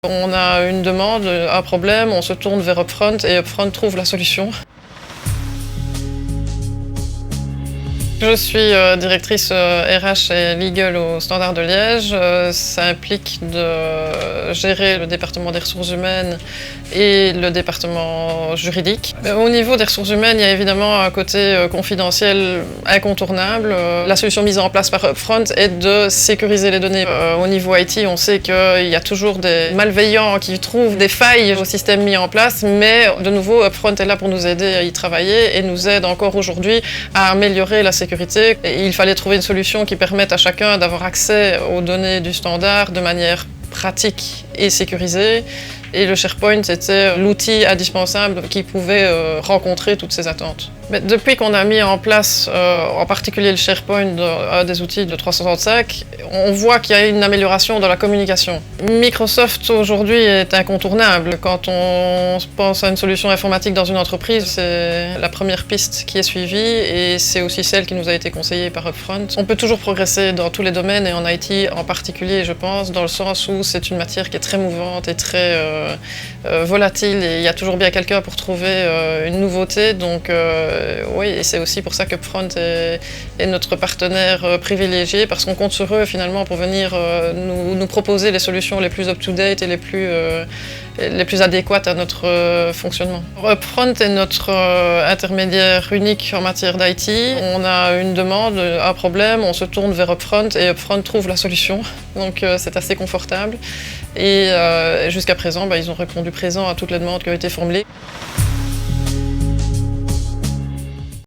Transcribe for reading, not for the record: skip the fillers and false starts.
On a une demande, un problème, on se tourne vers Upfront et Upfront trouve la solution. Je suis directrice RH et Legal au Standard de Liège. Ça implique de gérer le département des ressources humaines et le département juridique. Au niveau des ressources humaines, il y a évidemment un côté confidentiel incontournable. La solution mise en place par Upfront est de sécuriser les données. Au niveau IT, on sait qu'il y a toujours des malveillants qui trouvent des failles au système mis en place, mais de nouveau, Upfront est là pour nous aider à y travailler et nous aide encore aujourd'hui à améliorer la sécurité. Et il fallait trouver une solution qui permette à chacun d'avoir accès aux données du standard de manière pratique et sécurisée. Et le SharePoint était l'outil indispensable qui pouvait rencontrer toutes ces attentes. Mais depuis qu'on a mis en place, en particulier le SharePoint, un des outils de 365, on voit qu'il y a une amélioration dans la communication. Microsoft aujourd'hui est incontournable. Quand on pense à une solution informatique dans une entreprise, c'est la première piste qui est suivie et c'est aussi celle qui nous a été conseillée par Upfront. On peut toujours progresser dans tous les domaines et en IT en particulier, je pense, dans le sens où c'est une matière qui est très mouvante et très volatile et il y a toujours bien quelqu'un pour trouver une nouveauté. Donc oui, et c'est aussi pour ça que Upfront est notre partenaire privilégié parce qu'on compte sur eux finalement pour venir nous proposer les solutions les plus up-to-date et les plus adéquates à notre fonctionnement. Upfront est notre intermédiaire unique en matière d'IT. On a une demande, un problème, on se tourne vers Upfront et Upfront trouve la solution. Donc c'est assez confortable. Et jusqu'à présent, ils ont répondu présent à toutes les demandes qui ont été formulées.